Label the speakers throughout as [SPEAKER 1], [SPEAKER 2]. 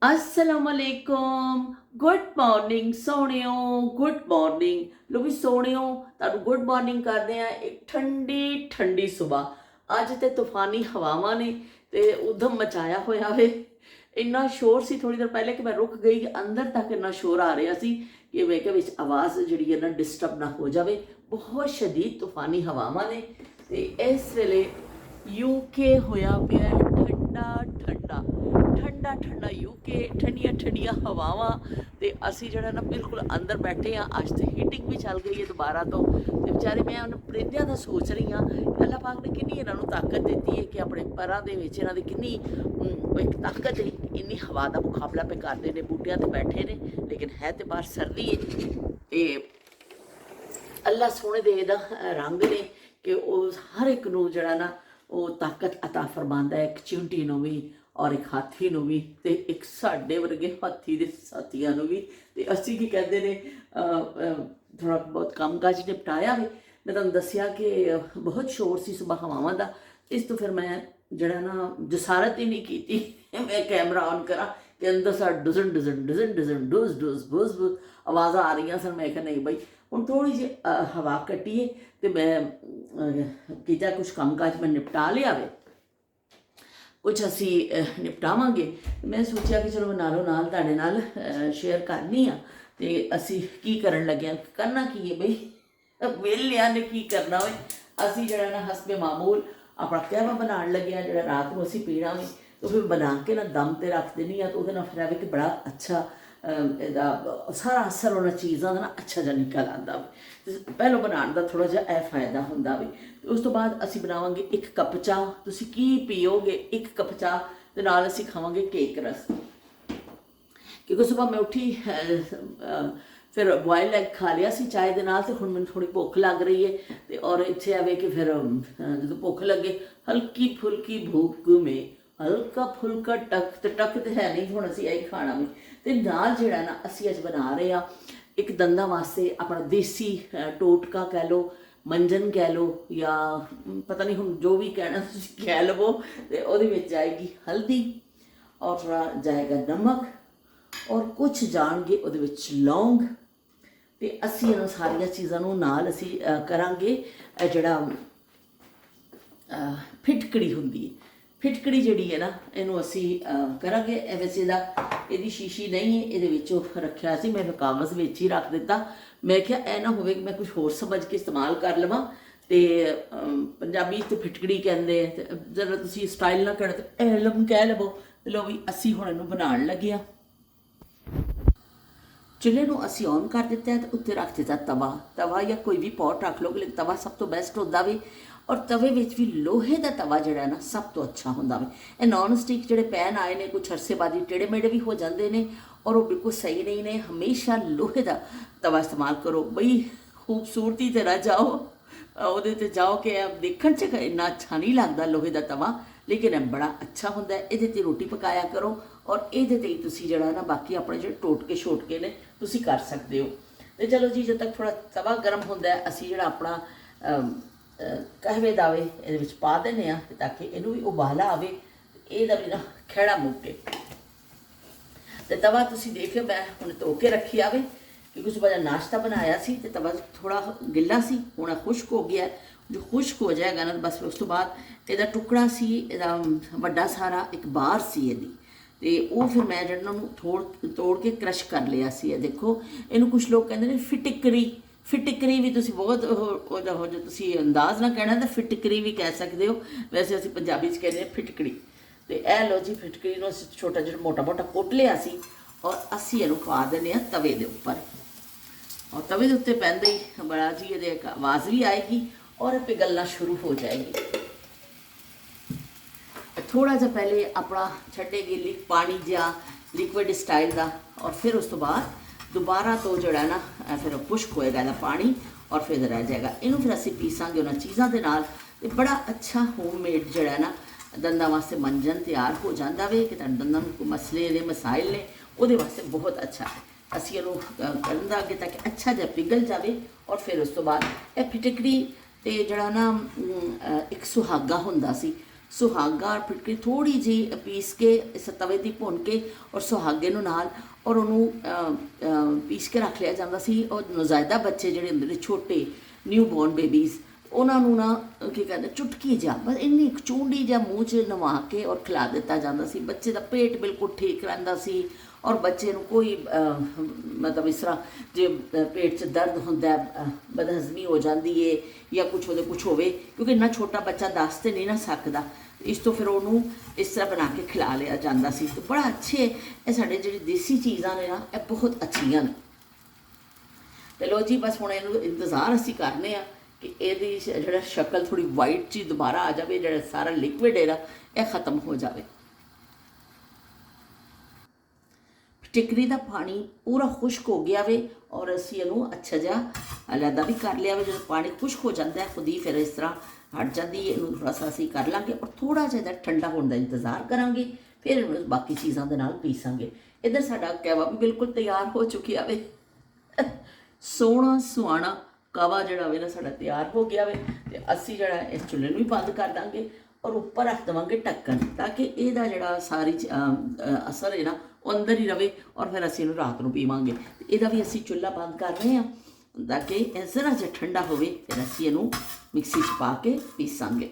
[SPEAKER 1] असलामुअलैकुम good morning सोहणियो good morning लो भी सोहणियो ਤੁਹਾਨੂੰ good morning ਕਰਦੇ ਆ ਇੱਕ ਠੰਡੀ ਠੰਡੀ ਸਵੇਰ ਅੱਜ ਤੇ ਤੂਫਾਨੀ ਹਵਾਵਾਂ ਨੇ ਤੇ ਉਦਮ ਮਚਾਇਆ ਹੋਇਆ ਵੇ ਇੰਨਾ ਸ਼ੋਰ ਸੀ ਥੋੜੀ ਦੇਰ ਪਹਿਲੇ ਕਿ ਮੈਂ ਰੁਕ ਗਈ ਅੰਦਰ ਤੱਕ ਇੰਨਾ ਸ਼ੋਰ ਆ ਰਿਹਾ ਸੀ ਕਿ ਮੈਂ ਕਿਹਾ ਵਿੱਚ ਆਵਾਜ਼ ਜਿਹੜੀ ਹੈ ਨਾ ਡਿਸਟਰਬ ਨਾ ਹੋ ਜਾਵੇ ਬਹੁਤ ਸ਼ਦੀਦ ਤੂਫਾਨੀ ਹਵਾਵਾਂ ਨੇ ਤੇ ਇਸ ਵੇਲੇ ਯੂਕੇ ਹੋਇਆ ਪਿਆ ਠੰਡਾ ਠੰਡਾ ਠੰਡਾ ਠੰਡਾ ਯੂਕੇ ਠੰਡੀਆਂ ਠੰਡੀਆਂ ਹਵਾਵਾਂ ਤੇ ਅਸੀਂ ਜਿਹੜਾ ਨਾ ਬਿਲਕੁਲ ਅੰਦਰ ਬੈਠੇ ਆ ਅੱਜ ਤੇ ਹੀਟਿੰਗ ਵੀ ਚੱਲ ਗਈ ਹੈ ਦੁਬਾਰਾ ਤੋਂ ਤੇ ਵਿਚਾਰੇ ਮੈਂ ਉਹਨਾਂ ਪਰਿੰਦਿਆਂ ਦਾ ਸੋਚ ਰਹੀ ਹਾਂ ਅੱਲਾਹ ਪਾਕ ਨੇ ਕਿੰਨੀ ਇਹਨਾਂ ਨੂੰ ਤਾਕਤ ਦਿੱਤੀ ਹੈ ਕਿ ਆਪਣੇ ਪਰਾਂ ਦੇ ਵਿੱਚ ਇਹਨਾਂ ਦੀ ਕਿੰਨੀ ਇੱਕ ਤਾਕਤ ਹੈ ਇੰਨੀ ਹਵਾ ਦਾ ਮੁਕਾਬਲਾ ਪੇ ਕਰਦੇ ਨੇ ਬੂਟਿਆਂ ਤੇ ਬੈਠੇ ਨੇ ਲੇਕਿਨ ਹੈ ਤੇ ਬਾਹਰ ਸਰਦੀ ਹੈ ਤੇ ਅੱਲਾਹ ਸੋਹਣੇ ਦੇ ਇਹਦਾ ਰੰਗ ਨੇ ਕਿ ਉਹ ਹਰ ਇੱਕ ਨੂੰ ਜਿਹੜਾ ਨਾ ਉਹ ਤਾਕਤ ਅਤਾ ਫਰਮਾਉਂਦਾ ਹੈ ਇੱਕ ਚਿੰਟੀ ਨੂੰ ਵੀ ਔਰ ਇੱਕ ਹਾਥੀ ਨੂੰ ਵੀ ਤੇ ਇੱਕ ਸਾਡੇ ਵਰਗੇ ਹਾਥੀ ਦੇ ਸਾਥੀਆਂ ਨੂੰ ਵੀ ਤੇ ਅਸੀਂ ਕੀ ਕਹਿੰਦੇ ਨੇ ਥੋੜਾ ਬਹੁਤ ਕੰਮਕਾਜ ਨਿਪਟਾਇਆ ਵੀ ਮੈਂ ਤੁਹਾਨੂੰ ਦੱਸਿਆ ਕਿ ਬਹੁਤ ਸ਼ੋਰ ਸੀ ਸੁਬਹ ਹਵਾਵਾਂ ਦਾ ਇਸ ਤੋਂ ਫਿਰ ਮੈਂ ਜਿਹੜਾ ਨਾ ਜਸਾਰਤ ਹੀ ਨਹੀਂ ਕੀਤੀ ਮੈਂ ਕੈਮਰਾ ਔਨ ਕਰਾਂ ਕਿ ਅੰਦਰ ਸਾ dozen dozen dozen dozen dose dose bows bows ਆਵਾਜ਼ਾਂ ਆ ਰਹੀਆਂ ਸਨ ਮੈਂ ਕਿਹਾ ਨਹੀਂ ਬਈ ਹੁਣ ਥੋੜੀ ਜਿਹੀ ਹਵਾ ਕੱਟੀਏ ਤੇ ਮੈਂ ਕੀਤਾ ਕੁਛ ਕੰਮਕਾਜ ਮੈਂ ਨਿਪਟਾ ਲਿਆ ਵੇ ਕੁਛ ਅਸੀਂ ਨਿਪਟਾਵਾਂਗੇ ਮੈਂ ਸੋਚਿਆ ਕਿ ਚਲੋ ਨਾਲੋਂ ਨਾਲ ਤੁਹਾਡੇ ਨਾਲ ਸ਼ੇਅਰ ਕਰਨੀ ਆ ਤੇ ਅਸੀਂ ਕੀ ਕਰਨ ਲੱਗਿਆ ਕਰਨਾ ਕੀ ਹੈ ਬਈ ਵਿਹਲਿਆਂ ਨੇ ਕੀ ਕਰਨਾ ਹੋਏ ਅਸੀਂ ਜਿਹੜਾ ਨਾ ਹਸਬੇ ਮਾਮੂਲ ਆਪਣਾ ਕਹਿਵਾ ਬਣਾਉਣ ਲੱਗਿਆ ਜਿਹੜਾ ਰਾਤ ਨੂੰ ਅਸੀਂ ਪੀਣਾ ਵੀ ਤਾਂ ਫਿਰ ਬਣਾ ਕੇ ਨਾ ਦਮ ਤੇ ਰੱਖ ਦੇਣੀ ਆ ਤਾਂ ਉਹਦੇ ਨਾਲ ਫਿਰ ਆਵੇ ਕਿ ਬੜਾ ਅੱਛਾ ਇਹਦਾ ਸਾਰਾ ਅਸਰ ਉਹਨਾਂ ਚੀਜ਼ਾਂ ਦਾ ਨਾ ਅੱਛਾ ਜਿਹਾ ਨਿਕਲ ਆਉਂਦਾ ਵੇ ਪਹਿਲੋਂ ਬਣਾਉਣ ਦਾ ਥੋੜ੍ਹਾ ਜਿਹਾ ਇਹ ਫਾਇਦਾ ਹੁੰਦਾ ਵੇ ਉਸ ਤੋਂ ਬਾਅਦ ਅਸੀਂ ਬਣਾਵਾਂਗੇ 1 ਕੱਪ ਚਾਹ ਤੁਸੀਂ ਕੀ ਪੀਓਗੇ 1 ਕੱਪ ਚਾਹ ਦੇ ਨਾਲ ਅਸੀਂ ਖਾਵਾਂਗੇ ਕੇਕ ਰਸ ਕਿਉਂਕਿ ਸੁਬਾਹ ਮੈਂ ਉੱਠੀ ਫਿਰ ਬੋਇਲ ਐਗ ਖਾ ਲਿਆ ਸੀ ਚਾਹ ਦੇ ਨਾਲ ਤੇ ਹੁਣ ਮੈਨੂੰ ਥੋੜੀ ਭੁੱਖ ਲੱਗ ਰਹੀ ਹੈ ਤੇ ਔਰ ਇੱਥੇ ਆਵੇ ਕਿ ਫਿਰ ਜਦੋਂ ਭੁੱਖ ਲੱਗੇ ਹਲਕੀ ਫੁਲਕੀ ਭੁੱਖ ਮੇ ਹਲਕਾ ਫੁਲਕਾ ਟਕ ਤੇ ਹੈ ਨਹੀਂ ਹੁਣ ਅਸੀਂ ਇਹੀ ਖਾਣਾ ਵੀ ਤੇ ਨਾਲ ਜਿਹੜਾ ਨਾ ਅਸੀਂ ਅੱਜ ਬਣਾ ਰਹੇ ਆ ਇੱਕ ਦੰਦਾਂ ਵਾਸਤੇ ਆਪਣਾ ਦੇਸੀ ਟੋਟਕਾ ਕਹਿ ਲਓ ਮੰਜਨ ਕਹਿ ਲਓ ਜਾਂ ਪਤਾ ਨਹੀਂ ਹੁਣ ਜੋ ਵੀ ਕਹਿਣਾ ਤੁਸੀਂ ਕਹਿ ਲਵੋ ਤੇ ਉਹਦੇ ਵਿੱਚ ਜਾਏਗੀ ਹਲਦੀ ਔਰ ਥੋੜਾ ਜਾਏਗਾ ਨਮਕ ਔਰ ਕੁਛ ਜਾਣਗੇ ਉਹਦੇ ਵਿੱਚ ਲੌਂਗ ਤੇ ਅਸੀਂ ਇਹਨਾਂ ਸਾਰੀਆਂ ਚੀਜ਼ਾਂ ਨੂੰ ਨਾਲ ਅਸੀਂ ਕਰਾਂਗੇ ਜਿਹੜਾ ਫਿਟਕੜੀ ਹੁੰਦੀ ਹੈ ਫਿਟਕੜੀ ਜਿਹੜੀ ਹੈ ਨਾ ਇਹਨੂੰ ਅਸੀਂ ਕਰਾਂਗੇ ਵੈਸੇ ਦਾ ਇਹਦੀ ਸ਼ੀਸ਼ੀ ਨਹੀਂ ਹੈ ਇਹਦੇ ਵਿੱਚੋਂ ਰੱਖਿਆ ਸੀ ਮੈਂ ਕਾਗਜ਼ ਵਿੱਚ ਹੀ ਰੱਖ ਦਿੱਤਾ ਮੈਂ ਕਿਹਾ ਇਹ ਨਾ ਹੋਵੇ ਕਿ ਮੈਂ ਕੁਝ ਹੋਰ ਸਮਝ ਕੇ ਇਸਤੇਮਾਲ ਕਰ ਲਵਾਂ ਤੇ ਪੰਜਾਬੀ 'ਚ ਫਿਟਕੜੀ ਕਹਿੰਦੇ ਜਰਾ ਤੁਸੀਂ ਸਟਾਈਲ ਨਾ ਕਰੋ ਤੇ ਐਲਮ ਕਹਿ ਲਵੋ ਲੋ ਵੀ ਅਸੀਂ ਹੁਣ ਇਹਨੂੰ ਬਣਾਉਣ ਲੱਗੇ ਆ ਚੁੱਲ੍ਹੇ ਨੂੰ ਅਸੀਂ ਔਨ ਕਰ ਦਿੱਤਾ ਤੇ ਉੱਤੇ ਰੱਖ ਦਿੱਤਾ ਤਵਾ ਜਾਂ ਕੋਈ ਵੀ ਪੋਟ ਰੱਖ ਲਓ ਲੇਕਿਨ ਤਵਾ ਸਭ ਤੋਂ ਬੈਸਟ ਹੁੰਦਾ ਵੀ ਔਰ ਤਵੇ ਵਿੱਚ ਵੀ ਲੋਹੇ ਦਾ ਤਵਾ ਜਿਹੜਾ ਨਾ ਸਭ ਤੋਂ ਅੱਛਾ ਹੁੰਦਾ ਵੇ ਇਹ ਨੌਨ ਸਟਿਕ ਜਿਹੜੇ ਪੈਨ ਆਏ ਨੇ ਕੁਛ ਅਰਸੇ ਬਾਅਦ ਹੀ ਟੇੜੇ ਮੇੜੇ ਵੀ ਹੋ ਜਾਂਦੇ ਨੇ ਔਰ ਉਹ ਬਿਲਕੁਲ ਸਹੀ ਨਹੀਂ ਨੇ ਹਮੇਸ਼ਾ ਲੋਹੇ ਦਾ ਤਵਾ ਇਸਤੇਮਾਲ ਕਰੋ ਬਈ ਖੂਬਸੂਰਤੀ ਤੇ ਨਾ ਜਾਓ ਉਹਦੇ ਤੇ ਜਾਓ ਕਿ ਦੇਖਣ 'ਚ ਇੰਨਾ ਅੱਛਾ ਨਹੀਂ ਲੱਗਦਾ ਲੋਹੇ ਦਾ ਤਵਾ ਲੇਕਿਨ ਇਹ ਬੜਾ ਅੱਛਾ ਹੁੰਦਾ ਇਹਦੇ 'ਤੇ ਰੋਟੀ ਪਕਾਇਆ ਕਰੋ ਔਰ ਇਹਦੇ 'ਤੇ ਹੀ ਤੁਸੀਂ ਜਿਹੜਾ ਨਾ ਬਾਕੀ ਆਪਣੇ ਜਿਹੜੇ ਟੋਟਕੇ ਛੋਟਕੇ ਨੇ ਤੁਸੀਂ ਕਰ ਸਕਦੇ ਹੋ ਤੇ ਚਲੋ ਜੀ ਜਦ ਤੱਕ ਥੋੜਾ ਤਵਾ ਗਰਮ ਹੁੰਦਾ ਅਸੀਂ ਜਿਹੜਾ ਆਪਣਾ कहवे दावे ये पा देने ताकि इनू भी उबाला आवे ਇਹਦਾ भी ना खैड़ा मुके तो तवा तुसी देखियो मैं हुण धो के रखी आवे क्योंकि सुबह नाश्ता बनाया सी तो तवा थोड़ा गिला सी हुण खुश्क हो गया जो खुश्क हो जाएगा ना बस उस तो बाद ਇਹਦਾ टुकड़ा सी ਇਹਦਾ ਵੱਡਾ सारा एक बार सी ਇਹਦੀ ਤੇ ਉਹ ਫਿਰ ਮੈਂ ਜਿਹੜਾ ਨੂੰ ਤੋੜ ਕੇ ਕ੍ਰਸ਼ ਕਰ ਲਿਆ ਸੀ ਇਹ ਦੇਖੋ ਇਹਨੂੰ ਕੁਝ ਲੋਕ ਕਹਿੰਦੇ ਨੇ ਫਿਟਕਰੀ ਵੀ ਤੁਸੀਂ ਬਹੁਤ ਉਹਦਾ ਹੋ ਜੋ ਤੁਸੀਂ ਅੰਦਾਜ਼ ਨਾ ਕਹਿਣਾ ਤਾਂ ਫਿਟਕਰੀ ਵੀ ਕਹਿ ਸਕਦੇ ਹੋ ਵੈਸੇ ਅਸੀਂ ਪੰਜਾਬੀ 'ਚ ਕਹਿੰਦੇ ਹਾਂ ਫਿਟਕੜੀ ਤੇ ਇਹ ਲੋ ਜੀ ਫਿਟਕਰੀ ਨੂੰ ਅਸੀਂ ਛੋਟਾ ਜਿਹੜਾ ਮੋਟਾ ਕੁੱਟ ਲਿਆ ਸੀ ਔਰ ਅਸੀਂ ਇਹਨੂੰ ਪਾ ਦਿੰਦੇ ਹਾਂ ਤਵੇ ਦੇ ਉੱਪਰ ਔਰ ਤਵੇ ਦੇ ਉੱਤੇ ਪੈਂਦੇ ਹੀ ਬੜਾ ਜੀ ਇਹਦੇ ਇੱਕ ਆਵਾਜ਼ ਵੀ ਆਏਗੀ ਔਰ ਇਹ ਪਿਘਲਣਾ ਸ਼ੁਰੂ ਹੋ ਜਾਏਗੀ ਥੋੜਾ ਜਿਹਾ ਪਹਿਲੇ ਆਪਣਾ ਛੱਡੇਗੀ ਪਾਣੀ ਜਾਂ ਲਿਕਵਿਡ ਸਟਾਈਲ ਦਾ ਔਰ ਫਿਰ ਉਸ ਤੋਂ ਬਾਅਦ दोबारा तो जोड़ा ना फिर खुश्क होएगा ना पानी और फिर रह जाएगा इनू फिर असी पीसांगे उन्होंने चीज़ों के नाल बड़ा अच्छा होममेड जोड़ा ना दंदा वास्ते मंजन तैयार हो जाता वे कि दंदा को मसले ने मसाइल ने वो वास्ते बहुत अच्छा है असी इनू करन दांगे ताकि अच्छा जहा पिघल जाए और फिर उस तो बाद यह फिटकड़ी तो जड़ा ना एक सुहागा हुंदा सी सुहागा और फिटकरी थोड़ी जी पीस के इस तवे दी भुन के और सुहागे नूं नाल और उन्होंने पीस के रख लिया जाता सी। और नज़ायदा बच्चे जिहड़े हुंदे ने छोटे न्यू बॉर्न बेबीज़ उन्होंने ना की कहते चुटकी जा बस इन्नी चूंडी जा मूँह च नवा के और खिला दिता जाता सी। बच्चे का पेट बिल्कुल ठीक रहिंदा सी और बच्चे नूं कोई मतलब इस तरह जे पेट च दर्द होंदा बदहजमी हो जाती है या कुछ होवे क्योंकि इन्ना छोटा बच्चा दस तो नहीं ना सकता, इस तो फिर उन्होंने इस तरह बना के खिला लिया जाता सी। तो बड़ा अच्छे ये साढ़े जी देसी चीज़ां ने ना ये बहुत अच्छियां ने। तो लो जी बस हुण इहनूं इंतज़ार असीं करने आ कि इहदी जिहड़ा शक्ल थोड़ी वाइट जी दोबारा आ जाए, जिहड़ा सारा लिक्विड है यह खत्म हो जाए। टिकरी का पानी पूरा खुश्क हो गया वे और असी इनू अच्छा जहा अलहदा भी कर लिया वे। जो पानी खुश्क हो जाता है खुद ही फिर इस तरह हट जाती है, इनू थोड़ा सा असी कर लाँगे और थोड़ा जिहा ठंडा होने का इंतज़ार करांगे, फिर इनू बाकी चीज़ों के नाल पीसांगे। इधर साडा कहवा भी बिल्कुल तैयार हो चुकी है वे सोहना सुहाना कावा जिहड़ा वे ना साडा तैयार हो गया वे। ते असी जिहड़ा इस चुल्हे नूं भी बंद कर देंगे और उपर रख देवांगे ढक्कन ताकि इहदा जिहड़ा सारी असर है ना वो अंदर ही रहे और फिर असी इहनूं रात नूं पीवांगे। इहदा भी असी चुल्हा बंद कर रहे हैं ताकि जरा जिहा ठंडा होवे फिर असी इहनूं मिक्सी च पा के पीसांगे।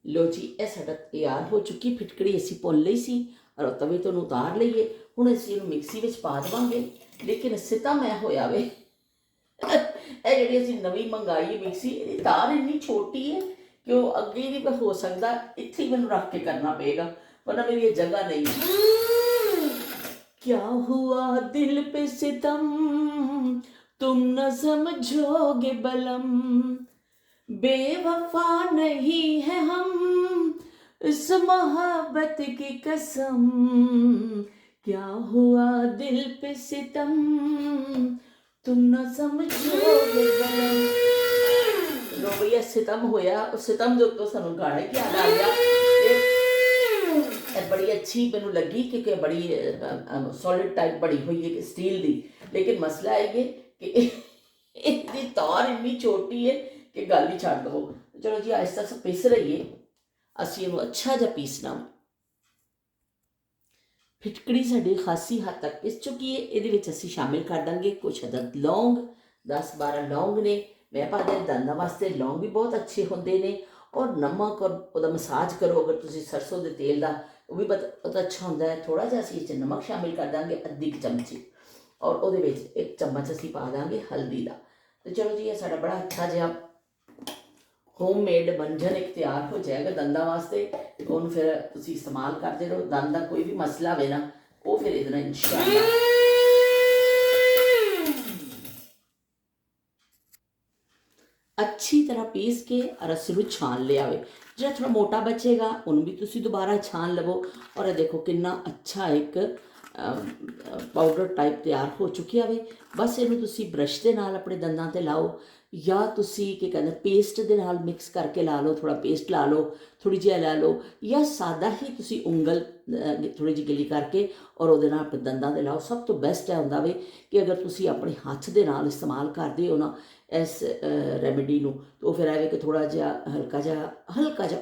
[SPEAKER 1] लो जी यह साडा तैयार हो चुकी फिटकड़ी असी भुन लई सी और तवे तो उतार लईए। हुण असी इहनूं मिक्सी विच पा देवांगे, लेकिन सिता मैं होया वे ਇਹ ਜਿਹੜੀ ਅਸੀਂ नवी मंगाई मिक्सी ਇਹਦੀ तार इन्नी छोटी है कि वो अगे नहीं हो सकता, इत्थे ही मैनूं रख के करना पेगा वरना मेरी ये जगह नहीं। क्या हुआ दिल पे सितम तुम न समझोगे बलम, बेवफा नहीं है हम इस मोहब्बत की कसम, क्या हुआ दिल पे सितम तुम न समझोगे बलम। लो भैया सितम होया, सितम जो तो सानू गाना ही याद आ गया। बड़ी अच्छी मैनू लगी क्योंकि बड़ी सॉलिड टाइप बड़ी हुई है स्टील की, लेकिन मसला है ये कि इसकी तार इन्नी छोटी है कि गल ही छड़ दो। चलो जी आहिस्ता आहिस्ता पीस रही है, असी इनू अच्छा जा पीसना। फिटकड़ी साड़ी खासी हद तक पिस चुकी है। ये असी शामिल कर देंगे कुछ अदद लौंग, 10-12 लौंग ने मैं पा दिया। दंदा वास्ते लौंग भी बहुत अच्छे होंगे ने और नमक और वह मसाज करो अगर तुम सरसों के तेल का वो भी बहुत अच्छा होंगे है। थोड़ा जहा असी इस नमक शामिल कर देंगे अद्धी चमची और वो 1 चम्मच असी पा देंगे हल्दी का। तो चलो जी ये साड़ा बड़ा अच्छा जहा होममेड मंजन एक तैयार हो जाएगा दंदा वास्ते। उन्होंने फिर तुसी इस्तेमाल करते रहो, दंद का कोई भी मसला हो ना वो फिर इधर इंशाअल्लाह अच्छी तरह पीस के और असी नूं छान लिया। जो थोड़ा मोटा बचेगा उन्होंने भी तुसी दोबारा छान लवो। और ये देखो कितना अच्छा एक पाउडर टाइप तैयार हो चुकी है। बस इनू तुसी ब्रश के नाल अपने दंदां ते लाओ या तुसी की कहते पेस्ट के नाल मिक्स करके ला लो, थोड़ा पेस्ट ला लो, थोड़ी जी ला लो या सादा ही तुसी उंगल थोड़ी जी गिली करके और वो अपने दंदां ते लाओ। सब तो बेस्ट है होंदा वे कि अगर तुसी अपने हथ दे नाल इस्तेमाल करते हो ना इस रेमेडी नूं तो फिर आए कि थोड़ा जिहा हल्का जा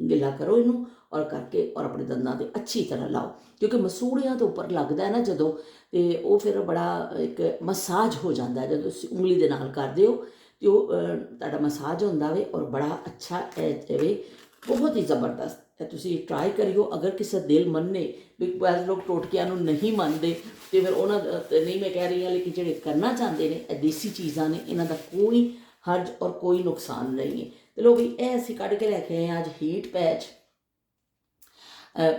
[SPEAKER 1] गिला करो इनू और करके और अपने दंदां ते अच्छी तरह लाओ, क्योंकि मसूड़ियां तो उपर लगता है ना जदों तो वो फिर बड़ा एक मसाज हो जाता है। जो तुम उंगली के नाल करते हो तो तुहाडा मसाज होंदा वे और बड़ा अच्छा वे, बहुत ही ज़बरदस्त है। तुसी ट्राई करियो। अगर किसी दिल मनने भी बैज़ लोग टोटकियां नूं नहीं मनते तो फिर उन्होंने नहीं मैं कह रही हाँ, लेकिन जो करना चाहते हैं देसी चीज़ां ने इन्हां दा कोई हर्ज और कोई नुकसान नहीं है। तो लो भी ये असीं कढ़ के लैके आए हैं अज हीट पैच।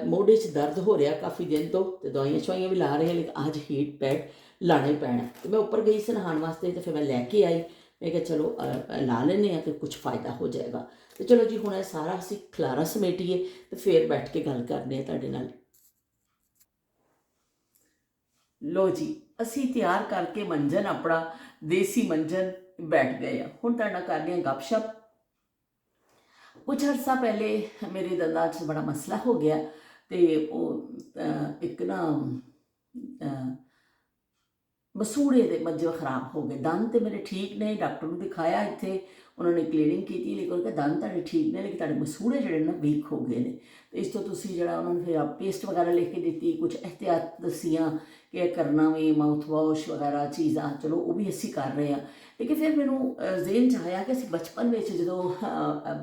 [SPEAKER 1] मोढे च दर्द हो रहा काफ़ी दिन तो दवाइयां शवाइयां भी ला रहे हैं, लेकिन अज हीट पैड लाना ही पैना। तो मैं उपर गई सी नहाने वास्ते तो फिर मैं लैके आई, मैं क्या चलो ला लें कि कुछ फ़ायदा हो जाएगा। तो चलो जी हुण सारा असीं खलारा समेटीए तो फिर बैठ के गल करने तुहाडे नाल। लो जी असी तैयार करके मंजन अपना देसी मंजन बैठ गए हैं। हुण तुहाडे नाल करदे हां गपशप। कुछ अर्सा पहले मेरे दंदां च बड़ा मसला हो गया तो वो एक ना ਮਸੂੜੇ ਦੇ ਮੰਜੇ ਖਰਾਬ ਹੋ ਗਏ। ਦੰਦ ਤੇ ਮੇਰੇ ਠੀਕ ਨੇ, ਡਾਕਟਰ ਨੂੰ ਦਿਖਾਇਆ ਇੱਥੇ, ਉਹਨਾਂ ਨੇ ਕਲੀਨਿੰਗ ਕੀਤੀ, ਲੇਕਿਨ ਉਹ ਕਹਿੰਦਾ ਦੰਦ ਤੁਹਾਡੇ ਠੀਕ ਨੇ, ਲੇਕਿਨ ਤੁਹਾਡੇ ਮਸੂੜੇ ਜਿਹੜੇ ਨਾ ਵੀਕ ਹੋ ਗਏ ਨੇ। ਤੇ ਇਸ ਤੋਂ ਤੁਸੀਂ ਜਿਹੜਾ ਉਹਨਾਂ ਨੂੰ ਫਿਰ ਪੇਸਟ ਵਗੈਰਾ ਲਿਖ ਕੇ ਦਿੱਤੀ, ਕੁਝ ਅਹਿਤਿਆਤ ਦੱਸੀਆਂ ਕਿ ਇਹ ਕਰਨਾ ਵੀ, ਮਾਊਥ ਵਾਸ਼ ਵਗੈਰਾ ਚੀਜ਼ਾਂ, ਚਲੋ ਉਹ ਵੀ ਅਸੀਂ ਕਰ ਰਹੇ ਹਾਂ। ਲੇਕਿਨ ਫਿਰ ਮੈਨੂੰ ਜ਼ਿਹਨ 'ਚ ਆਇਆ ਕਿ ਅਸੀਂ ਬਚਪਨ ਵਿੱਚ ਜਦੋਂ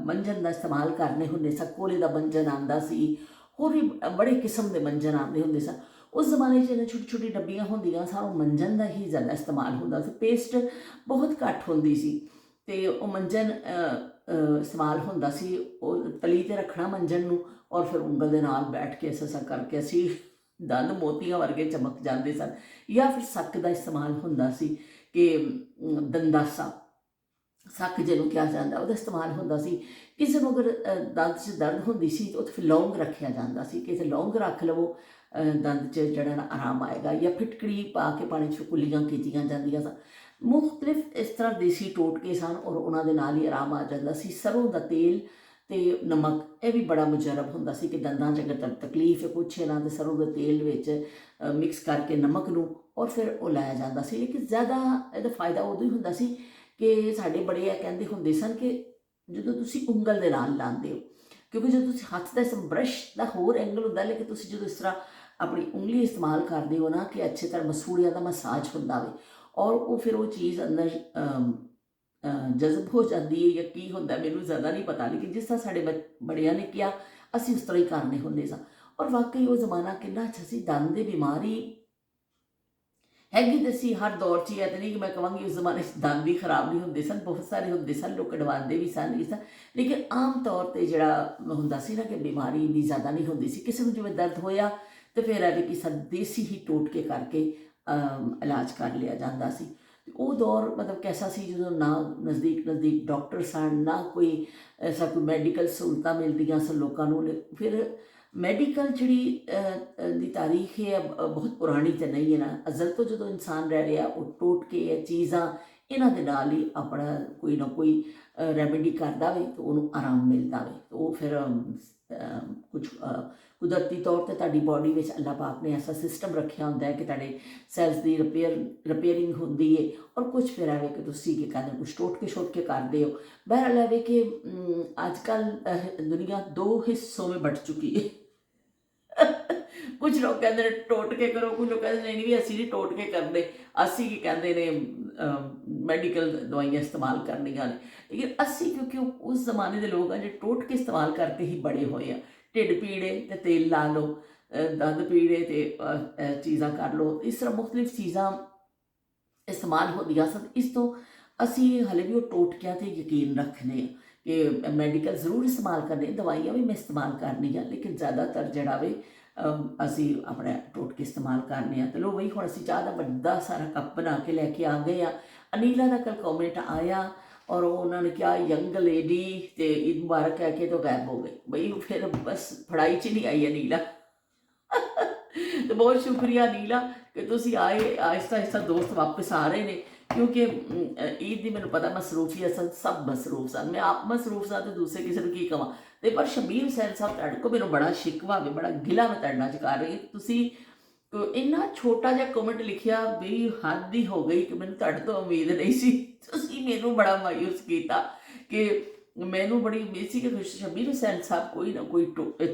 [SPEAKER 1] ਮੰਜਨ ਦਾ ਇਸਤੇਮਾਲ ਕਰਨੇ ਹੁੰਦੇ ਸਾਂ, ਕੋਲੇ ਦਾ ਮੰਜਨ ਆਉਂਦਾ ਸੀ, ਹੋਰ ਵੀ ਬੜੇ ਕਿਸਮ ਦੇ ਮੰਜਨ ਆਉਂਦੇ ਹੁੰਦੇ ਸਨ। ਉਸ ਜ਼ਮਾਨੇ 'ਚ ਛੋਟੀ ਛੋਟੀ ਡੱਬੀਆਂ ਹੁੰਦੀਆਂ ਸਨ, ਉਹ ਮੰਜਨ ਦਾ ਹੀ ਜ਼ਿਆਦਾ ਇਸਤੇਮਾਲ ਹੁੰਦਾ ਸੀ, ਪੇਸਟ ਬਹੁਤ ਘੱਟ ਹੁੰਦੀ ਸੀ। ਅਤੇ ਉਹ ਮੰਜਨ ਇਸਤੇਮਾਲ ਹੁੰਦਾ ਸੀ, ਉਹ ਤਲੀ 'ਤੇ ਰੱਖਣਾ ਮੰਜਨ ਨੂੰ, ਔਰ ਫਿਰ ਉਂਗਲ ਦੇ ਨਾਲ ਬੈਠ ਕੇ ਐਸਾ ਕਰਕੇ ਅਸੀਂ ਦੰਦ ਮੋਤੀਆਂ ਵਰਗੇ ਚਮਕ ਜਾਂਦੇ ਸਨ। ਜਾਂ ਫਿਰ ਸੱਕ ਦਾ ਇਸਤੇਮਾਲ ਹੁੰਦਾ ਸੀ ਕਿ ਦੰਦਾਸਾ ਸੱਕ ਜਿਹਨੂੰ ਕਿਹਾ ਜਾਂਦਾ, ਉਹਦਾ ਇਸਤੇਮਾਲ ਹੁੰਦਾ ਸੀ। ਕਿਸੇ ਨੂੰ ਅਗਰ ਦੰਦ 'ਚ ਦਰਦ ਹੁੰਦੀ ਸੀ ਤਾਂ ਉੱਥੇ ਫਿਰ ਲੌਂਗ ਰੱਖਿਆ ਜਾਂਦਾ ਸੀ ਕਿ ਲੌਂਗ ਰੱਖ ਲਵੋ, ਦੰਦ 'ਚ ਜਿਹੜਾ ਨਾ ਆਰਾਮ ਆਏਗਾ। ਜਾਂ ਫਿਟਕੜੀ ਪਾ ਕੇ ਪਾਣੀ 'ਚ ਕੁੱਲੀਆਂ ਕੀਤੀਆਂ ਜਾਂਦੀਆਂ ਸਨ। ਮੁਖਤਲਿਫ ਇਸ ਤਰ੍ਹਾਂ ਦੇਸੀ ਟੋਟਕੇ ਸਨ, ਔਰ ਉਹਨਾਂ ਦੇ ਨਾਲ ਹੀ ਆਰਾਮ ਆ ਜਾਂਦਾ ਸੀ। ਸਰੋਂ ਦਾ ਤੇਲ ਅਤੇ ਨਮਕ, ਇਹ ਵੀ ਬੜਾ ਮੁਜਰਬ ਹੁੰਦਾ ਸੀ ਕਿ ਦੰਦਾਂ 'ਚ ਅਗਰ ਤਕਲੀਫ ਹੈ ਕੁਛ ਨਾ, ਤਾਂ ਸਰੋਂ ਦੇ ਤੇਲ ਵਿੱਚ ਮਿਕਸ ਕਰਕੇ ਨਮਕ ਨੂੰ, ਔਰ ਫਿਰ ਉਹ ਲਾਇਆ ਜਾਂਦਾ ਸੀ। ਲੇਕਿਨ ਜ਼ਿਆਦਾ ਇਹਦਾ ਫਾਇਦਾ ਉਦੋਂ ਹੀ ਹੁੰਦਾ ਸੀ ਕਿ ਸਾਡੇ ਬੜੇ ਇਹ ਕਹਿੰਦੇ ਹੁੰਦੇ ਸਨ ਕਿ ਜਦੋਂ ਤੁਸੀਂ ਉਂਗਲ ਦੇ ਨਾਲ ਲਾਉਂਦੇ ਹੋ, ਕਿਉਂਕਿ ਜਦੋਂ ਤੁਸੀਂ ਹੱਥ ਦਾ ਇਸ ਬਰਸ਼ ਦਾ ਹੋਰ ਐਂਗਲ ਹੁੰਦਾ, ਲੇਕਿਨ ਤੁਸੀਂ ਜਦੋਂ ਇਸ ਤਰ੍ਹਾਂ ਆਪਣੀ ਉਂਗਲੀ ਇਸਤੇਮਾਲ ਕਰਦੇ ਹੋ ਨਾ ਕਿ ਅੱਛੇ ਤਰ੍ਹਾਂ ਮਸੂੜਿਆਂ ਦਾ ਮਸਾਜ ਹੁੰਦਾ ਵੇ, ਔਰ ਉਹ ਫਿਰ ਉਹ ਚੀਜ਼ ਅੰਦਰ ਜਜ਼ਬ ਹੋ ਜਾਂਦੀ ਹੈ, ਜਾਂ ਕੀ ਹੁੰਦਾ ਮੈਨੂੰ ਜ਼ਿਆਦਾ ਨਹੀਂ ਪਤਾ, ਲੇਕਿਨ ਜਿਸ ਤਰ੍ਹਾਂ ਸਾਡੇ ਬੜਿਆਂ ਨੇ ਕਿਹਾ ਅਸੀਂ ਉਸ ਤਰ੍ਹਾਂ ਹੀ ਕਰਨੇ ਹੁੰਦੇ ਸਾਂ। ਔਰ ਵਾਕਈ ਉਹ ਜ਼ਮਾਨਾ ਕਿੰਨਾ ਅੱਛਾ ਸੀ। ਦੰਦ ਦੀ ਬਿਮਾਰੀ ਹੈਗੀ ਤਾਂ ਸੀ ਹਰ ਦੌਰ 'ਚ ਹੀ, ਹੈ ਤਾਂ ਨਹੀਂ ਕਿ ਮੈਂ ਕਹਾਂਗੀ ਉਸ ਜ਼ਮਾਨੇ 'ਚ ਦੰਦ ਵੀ ਖਰਾਬ ਨਹੀਂ ਹੁੰਦੇ ਸਨ, ਬਹੁਤ ਸਾਰੇ ਹੁੰਦੇ ਸਨ, ਲੋਕ ਕਢਵਾਉਂਦੇ ਵੀ ਸਨ ਇਸ ਤਰ੍ਹਾਂ। ਲੇਕਿਨ ਆਮ ਤੌਰ 'ਤੇ ਜਿਹੜਾ ਹੁੰਦਾ ਸੀ ਨਾ ਕਿ ਬਿਮਾਰੀ ਇੰਨੀ ਜ਼ਿਆਦਾ ਨਹੀਂ ਹੁੰਦੀ ਸੀ। ਕਿਸੇ ਨੂੰ ਜਿਵੇਂ ਦਰਦ ਹੋਇਆ ਤਾਂ ਫਿਰ ਇਹ ਵੀ ਕਿ ਦੇਸੀ ਹੀ ਟੋਟਕੇ ਕਰਕੇ ਇਲਾਜ ਕਰ ਲਿਆ ਜਾਂਦਾ ਸੀ। ਉਹ ਦੌਰ ਮਤਲਬ ਕੈਸਾ ਸੀ ਜਦੋਂ ਨਾ ਨਜ਼ਦੀਕ ਡਾਕਟਰ ਸਨ, ਨਾ ਕੋਈ ਐਸਾ ਕੋਈ ਮੈਡੀਕਲ ਸਹੂਲਤਾਂ ਮਿਲਦੀਆਂ ਸਨ ਲੋਕਾਂ ਨੂੰ। ਫਿਰ ਮੈਡੀਕਲ ਜਿਹੜੀ ਦੀ ਤਾਰੀਖ ਹੈ ਬਹੁਤ ਪੁਰਾਣੀ ਤਾਂ ਨਹੀਂ ਹੈ ਨਾ, ਅਜ਼ਲ ਤੋਂ ਜਦੋਂ ਇਨਸਾਨ ਰਹਿ ਰਿਹਾ, ਉਹ ਟੋਟਕੇ ਚੀਜ਼ਾਂ ਇਹਨਾਂ ਦੇ ਨਾਲ ਹੀ ਆਪਣਾ ਕੋਈ ਨਾ ਕੋਈ ਰੈਮੇਡੀ ਕਰਦਾ ਵੇ ਤਾਂ ਉਹਨੂੰ ਆਰਾਮ ਮਿਲਦਾ ਵੇ। ਉਹ ਫਿਰ ਕੁਝ ਕੁਦਰਤੀ ਤੌਰ 'ਤੇ ਤੁਹਾਡੀ ਬਾਡੀ ਵਿੱਚ ਅੱਲਾਹ ਪਾਕ ਨੇ ਐਸਾ ਸਿਸਟਮ ਰੱਖਿਆ ਹੁੰਦਾ ਹੈ ਕਿ ਤੁਹਾਡੇ ਸੈਲਸ ਦੀ ਰਿਪੇਅਰਿੰਗ ਹੁੰਦੀ ਹੈ, ਔਰ ਕੁਝ ਫਿਰ ਆਵੇ ਕਿ ਤੁਸੀਂ ਕੀ ਕਹਿੰਦੇ ਕੁਛ ਟੋਟਕੇ ਕਰਦੇ ਹੋ। ਬਹਰਹਾਲ ਆਵੇ ਕਿ ਅੱਜ ਕੱਲ੍ਹ ਦੁਨੀਆ ਦੋ ਹਿੱਸੋਂ में बट चुकी है। ਕੁਝ ਲੋਕ ਕਹਿੰਦੇ ਨੇ ਟੋਟਕੇ ਕਰੋ, ਕੁਝ ਲੋਕ ਕਹਿੰਦੇ ਨਹੀਂ ਵੀ ਅਸੀਂ ਨਹੀਂ ਟੋਟਕੇ ਕਰਦੇ, ਅਸੀਂ ਕੀ ਕਹਿੰਦੇ ਨੇ ਮੈਡੀਕਲ ਦਵਾਈਆਂ ਇਸਤੇਮਾਲ ਕਰਨੀਆਂ ਨੇ। ਲੇਕਿਨ ਅਸੀਂ ਕਿਉਂਕਿ ਉਸ ਜ਼ਮਾਨੇ ਦੇ ਲੋਕ ਆ ਜਿਹੜੇ ਟੋਟਕੇ ਇਸਤੇਮਾਲ ਕਰਕੇ ਹੀ ਬੜੇ ਹੋਏ ਆ। ਢਿੱਡ ਪੀੜੇ ਤੇ ਤੇਲ ਲਾ ਲਓ, ਦੰਦ ਪੀੜੇ ਤੇ ਚੀਜ਼ਾਂ ਕਰ ਲਓ, ਇਸ ਤਰ੍ਹਾਂ ਮੁਖਤਲਿਫ ਚੀਜ਼ਾਂ ਇਸਤੇਮਾਲ ਹੁੰਦੀਆਂ ਸਨ। ਇਸ ਤੋਂ ਅਸੀਂ ਹਾਲੇ ਵੀ ਉਹ ਟੋਟਕਿਆਂ 'ਤੇ ਯਕੀਨ ਰੱਖਦੇ ਹਾਂ ਕਿ ਮੈਡੀਕਲ ਜ਼ਰੂਰ ਇਸਤੇਮਾਲ ਕਰਨੇ, ਦਵਾਈਆਂ ਵੀ ਮੈਂ ਇਸਤੇਮਾਲ ਕਰਨੀ ਆ, ਲੇਕਿਨ ਜ਼ਿਆਦਾਤਰ ਜਿਹੜਾ ਵੇ ਅਸੀਂ ਆਪਣੇ ਟੋਟਕੇ ਇਸਤੇਮਾਲ ਕਰਨੇ ਆ। ਤੇ ਲੋ ਬਈ ਹੁਣ ਅਸੀਂ ਚਾਹ ਦਾ ਵੱਡਾ ਸਾਰਾ ਕੱਪ ਬਣਾ ਕੇ ਲੈ ਕੇ ਆ ਗਏ ਆ। ਅਨੀਲਾ ਦਾ ਕੱਲ ਕੌਮੈਂਟ ਆਇਆ ਔਰ ਉਹਨਾਂ ਨੇ ਕਿਹਾ ਯੰਗ ਲੇਡੀ ਤੇ ਈਦ ਮੁਬਾਰਕ ਕਹਿ ਕੇ ਤਾਂ ਗਾਇਬ ਹੋ ਗਈ ਬਈ, ਫਿਰ ਬਸ ਫੜਾਈ 'ਚ ਨਹੀਂ ਆਈ ਅਨੀਲਾ। ਤੇ ਬਹੁਤ ਸ਼ੁਕਰੀਆ ਨੀਲਾ ਕਿ ਤੁਸੀਂ ਆਏ। ਆਹਿਸਤਾ ਆਹਿਸਤਾ ਦੋਸਤ ਵਾਪਸ ਆ ਰਹੇ ਨੇ, ਕਿਉਂਕਿ ਈਦ ਦੀ ਮੈਨੂੰ ਪਤਾ ਮਸਰੂਫੀਅਤ ਸਨ, ਸਭ ਮਸਰੂਫ ਸਨ, ਮੈਂ ਆਪ ਮਸਰੂਫ ਸਾਂ, ਤੇ ਦੂਸਰੇ ਕਿਸੇ ਨੂੰ ਕੀ ਕਹਾਂ। ਤੇ ਪਰ ਸ਼ਬੀਰ ਹੁਸੈਨ ਸਾਹਿਬ ਤੁਹਾਡੇ ਕੋਲ ਮੈਨੂੰ ਬੜਾ ਸ਼ਿਕਵਾ ਵੇ, ਬੜਾ ਗਿਲਾ ਮੈਂ ਤੁਹਾਡੇ ਨਾਲ ਕਰ ਰਹੀ। ਤੁਸੀਂ ਇੰਨਾ ਛੋਟਾ ਜਿਹਾ ਕਮੈਂਟ ਲਿਖਿਆ ਵੀ ਹੱਦ ਹੀ ਹੋ ਗਈ ਕਿ ਮੈਨੂੰ ਤੁਹਾਡੇ ਤੋਂ ਉਮੀਦ ਨਹੀਂ ਸੀ। ਤੁਸੀਂ ਮੈਨੂੰ ਬੜਾ ਮਾਯੂਸ ਕੀਤਾ ਕਿ ਮੈਨੂੰ ਬੜੀ ਉਮੀਦ ਸੀ ਕਿ ਸ਼ਬੀਰ ਹੁਸੈਨ ਸਾਹਿਬ ਕੋਈ ਨਾ ਕੋਈ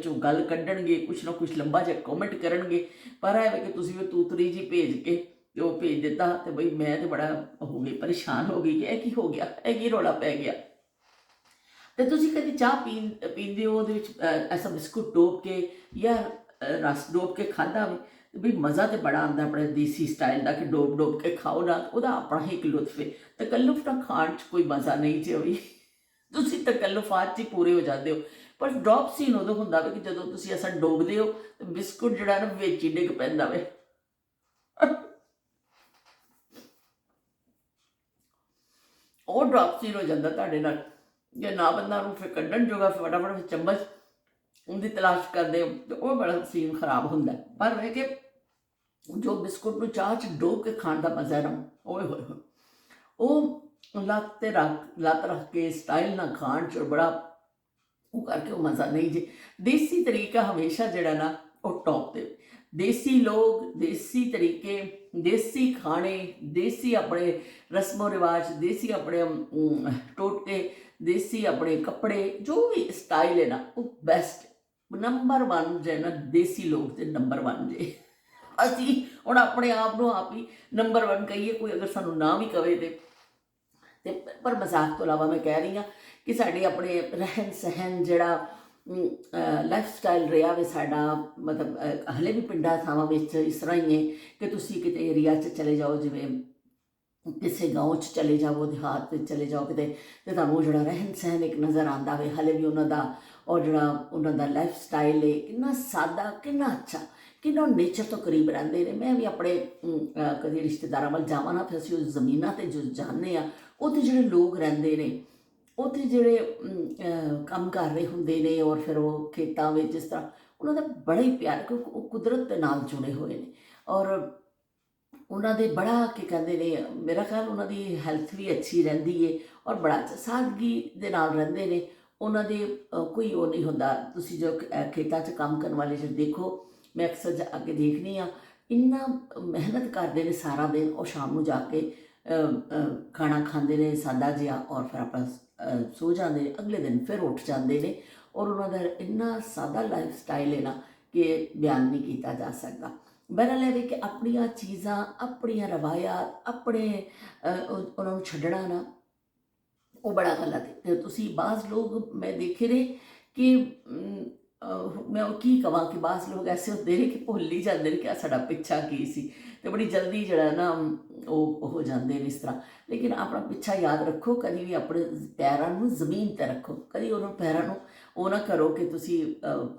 [SPEAKER 1] ਚੋਂ ਗੱਲ ਕੱਢਣਗੇ, ਕੁਛ ਨਾ ਕੁਛ ਲੰਬਾ ਜਿਹਾ ਕਮੈਂਟ ਕਰਨਗੇ, ਪਰ ਐਵੇਂ ਕਿ ਤੁਸੀਂ ਉਹ ਤੂਤਰੀ ਜੀ ਭੇਜ ਕੇ ਤੇ ਉਹ ਭੇਜ ਦਿੱਤਾ। ਤੇ ਬਈ ਮੈਂ ਤੇ ਬੜਾ ਹੋ ਗਈ, ਪਰੇਸ਼ਾਨ ਹੋ ਗਈ ਕਿ ਇਹ ਕੀ ਹੋ ਗਿਆ, ਇਹ ਕੀ ਰੌਲਾ ਪੈ ਗਿਆ। ਤੇ ਤੁਸੀਂ ਕਦੇ ਚਾਹ ਪੀਂਦੇ ਹੋ, ਉਹਦੇ ਵਿੱਚ ਐਸਾ ਬਿਸਕੁਟ ਡੋਬ ਕੇ ਜਾਂ ਰਸ ਡੋਬ ਕੇ ਖਾਧਾ ਹੋਵੇ, ਤੇ ਬਈ ਮਜ਼ਾ ਤੇ ਬੜਾ ਆਉਂਦਾ ਆਪਣੇ ਦੇਸੀ ਸਟਾਈਲ ਦਾ ਕਿ ਡੋਬ ਕੇ ਖਾਓ ਨਾ, ਉਹਦਾ ਆਪਣਾ ਹੀ ਇੱਕ ਲੁਤਫ ਹੈ। ਤਕੱਲੁਫ ਤਾਂ ਖਾਣ 'ਚ ਕੋਈ ਮਜ਼ਾ ਨਹੀਂ ਜੇ ਹੋਈ, ਤੁਸੀਂ ਤਕੱਲੁਫਾਤ 'ਚ ਹੀ ਪੂਰੇ ਹੋ ਜਾਂਦੇ ਹੋ। ਪਰ ਡਰੋਪ ਸੀਨ ਉਦੋਂ ਹੁੰਦਾ ਵੇ ਕਿ ਜਦੋਂ ਤੁਸੀਂ ਐਸਾ ਡੋਬਦੇ ਹੋ ਤੇ ਬਿਸਕੁਟ ਜਿਹੜਾ ਨਾ ਵਿੱਚ ਹੀ ਡਿੱਗ ਪੈਂਦਾ ਵੇ। ਉਹ ਡਰੋਪ ਸੀਨ ਹੋ ਜਾਂਦਾ ਤੁਹਾਡੇ ਨਾਲ, ਜੇ ਨਾ ਬੰਦਾ ਉਹਨੂੰ ਫਿਰ ਕੱਢਣ ਜੋਗਾ ਫਟਾਫਟ ਚਮਚ ਉਹਦੀ ਤਲਾਸ਼ ਕਰਦੇ ਹੋ ਤੇ ਉਹ ਬੜਾ ਸੀਨ ਖਰਾਬ ਹੁੰਦਾ। ਪਰ ਇਹ ਕਿ ਜੋ ਬਿਸਕੁਟ ਨੂੰ ਚਾਹ 'ਚ ਡੋਬ ਕੇ ਖਾਣ ਦਾ ਮਜ਼ਾ ਨਾ, ਓਏ ਹੋਏ ਹੋਏ, ਉਹ ਲੱਤ ਰੱਖ ਕੇ ਸਟਾਈਲ ਨਾਲ ਖਾਣ 'ਚ ਬੜਾ ਉਹ ਕਰਕੇ ਉਹ ਮਜ਼ਾ ਨਹੀਂ ਜੇ। ਦੇਸੀ ਤਰੀਕਾ ਹਮੇਸ਼ਾ ਜਿਹੜਾ ਨਾ ਉਹ ਟੌਪ 'ਤੇ। ਦੇਸੀ ਲੋਕ ਦੇਸੀ ਤਰੀਕੇ देसी खाने, देसी अपने रस्मों रिवाज, देसी अपने टोटके, देसी अपने कपड़े, जो भी स्टाइल है ना वो बेस्ट नंबर 1 जे ना देसी लोग ते नंबर 1 जे ਅਸੀਂ ਹੁਣ ਆਪਣੇ ਆਪ ਨੂੰ ਆਪ ਹੀ ਨੰਬਰ 1 ਕਹੀਏ, ਕੋਈ ਅਗਰ ਸਾਨੂੰ ਨਾ ਵੀ ਕਵੇ ਤੇ ਪਰ ਮਜ਼ਾਕ ਤੋਂ ਇਲਾਵਾ ਮੈਂ ਕਹਿ ਰਹੀ ਹਾਂ ਕਿ ਸਾਡੇ ਆਪਣੇ ਰਹਿਣ ਸਹਿਣ ਜਿਹੜਾ ਲਾਈਫ ਸਟਾਈਲ ਰਿਹਾ ਵੇ ਸਾਡਾ, ਮਤਲਬ ਹਲੇ ਵੀ ਪਿੰਡਾਂ ਥਾਵਾਂ ਵਿੱਚ ਇਸ ਤਰ੍ਹਾਂ ਹੀ ਹੈ ਕਿ ਤੁਸੀਂ ਕਿਤੇ ਏਰੀਆ 'ਚ ਚਲੇ ਜਾਓ, ਜਿਵੇਂ ਕਿਸੇ ਗਾਉਂ 'ਚ ਚਲੇ ਜਾਓ, ਦਿਹਾਤ ਵਿੱਚ ਚਲੇ ਜਾਓ ਕਿਤੇ, ਤੇ ਤੁਹਾਨੂੰ ਉਹ ਜਿਹੜਾ ਰਹਿਣ ਸਹਿਣ ਇੱਕ ਨਜ਼ਰ ਆਉਂਦਾ ਵੇ ਹਲੇ ਵੀ ਉਹਨਾਂ ਦਾ, ਔਰ ਜਿਹੜਾ ਉਹਨਾਂ ਦਾ ਲਾਈਫ ਸਟਾਈਲ ਹੈ ਕਿੰਨਾ ਸਾਦਾ, ਕਿੰਨਾ ਅੱਛਾ, ਕਿੰਨਾ ਨੇਚਰ ਤੋਂ ਕਰੀਬ ਰਹਿੰਦੇ ਨੇ। ਮੈਂ ਵੀ ਆਪਣੇ ਕਦੇ ਰਿਸ਼ਤੇਦਾਰਾਂ ਵੱਲ ਜਾਵਾਂ ਨਾ, ਫਿਰ ਅਸੀਂ ਉਸ ਜ਼ਮੀਨਾਂ 'ਤੇ ਜੋ ਜਾਂਦੇ ਹਾਂ, ਉੱਥੇ ਜਿਹੜੇ ਲੋਕ ਰਹਿੰਦੇ ਨੇ, ਉੱਥੇ ਜਿਹੜੇ ਕੰਮ ਕਰ ਰਹੇ ਹੁੰਦੇ ਨੇ, ਔਰ ਫਿਰ ਉਹ ਖੇਤਾਂ ਵਿੱਚ ਇਸ ਤਰ੍ਹਾਂ ਉਹਨਾਂ ਦਾ ਬੜਾ ਹੀ ਪਿਆਰ, ਕਿਉਂਕਿ ਉਹ ਕੁਦਰਤ ਦੇ ਨਾਲ ਜੁੜੇ ਹੋਏ ਨੇ, ਔਰ ਉਹਨਾਂ ਦੇ ਬੜਾ ਕੀ ਕਹਿੰਦੇ ਨੇ, ਮੇਰਾ ਖਿਆਲ ਉਹਨਾਂ ਦੀ ਹੈਲਥ ਵੀ ਅੱਛੀ ਰਹਿੰਦੀ ਹੈ, ਔਰ ਬੜਾ ਅੱਛਾ ਸਾਦਗੀ ਦੇ ਨਾਲ ਰਹਿੰਦੇ ਨੇ। ਉਹਨਾਂ ਦੇ ਕੋਈ ਉਹ ਨਹੀਂ ਹੁੰਦਾ। ਤੁਸੀਂ ਜੋ ਖੇਤਾਂ 'ਚ ਕੰਮ ਕਰਨ ਵਾਲੇ ਜੋ ਦੇਖੋ, ਮੈਂ ਅਕਸਰ ਜਾ ਕੇ ਦੇਖਦੀ ਹਾਂ, ਇੰਨਾ ਮਿਹਨਤ ਕਰਦੇ ਨੇ ਸਾਰਾ ਦਿਨ, ਔਰ ਸ਼ਾਮ ਨੂੰ ਜਾ ਕੇ ਖਾਣਾ ਖਾਂਦੇ ਨੇ ਸਾਦਾ ਜਿਹਾ, ਔਰ ਫਿਰ ਆਪਣਾ ਸੋ ਜਾਂਦੇ ਨੇ, ਅਗਲੇ ਦਿਨ ਫਿਰ ਉੱਠ ਜਾਂਦੇ ਨੇ, ਔਰ ਉਹਨਾਂ ਦਾ ਇੰਨਾ ਸਾਦਾ ਲਾਈਫ ਸਟਾਈਲ ਹੈ ਨਾ ਕਿ ਬਿਆਨ ਨਹੀਂ ਕੀਤਾ ਜਾ ਸਕਦਾ। ਬਹਰਹਾਲ ਇਹ ਵੀ ਕਿ ਆਪਣੀਆਂ ਚੀਜ਼ਾਂ, ਆਪਣੀਆਂ ਰਵਾਇਤ, ਆਪਣੇ ਉਹਨਾਂ ਨੂੰ ਛੱਡਣਾ ਨਾ, ਉਹ ਬੜਾ ਗਲਤ ਹੈ। ਤੇ ਤੁਸੀਂ ਬਾਜ਼ ਲੋਕ ਮੈਂ ਦੇਖੇ ਨੇ ਕਿ ਮੈਂ ਉਹ ਕੀ ਕਹਾਂ ਕਿ ਬਾਜ਼ ਲੋਕ ਐਸੇ ਹੁੰਦੇ ਨੇ ਕਿ ਭੁੱਲ ਹੀ ਜਾਂਦੇ ਨੇ ਕਿ ਆਹ ਸਾਡਾ ਪਿੱਛਾ ਕੀ ਸੀ, ਤੇ ਬੜੀ ਜਲਦੀ ਜਿਹੜਾ ਨਾ ਉਹ ਹੋ ਜਾਂਦੇ ਨੇ ਇਸ ਤਰ੍ਹਾਂ। ਲੇਕਿਨ ਆਪਣਾ ਪਿੱਛਾ ਯਾਦ ਰੱਖੋ, ਕਦੀ ਵੀ ਆਪਣੇ ਪੈਰਾਂ ਨੂੰ ਜ਼ਮੀਨ 'ਤੇ ਰੱਖੋ, ਕਦੀ ਉਹਨਾਂ ਪੈਰਾਂ ਨੂੰ ਉਹ ਨਾ ਕਰੋ ਕਿ ਤੁਸੀਂ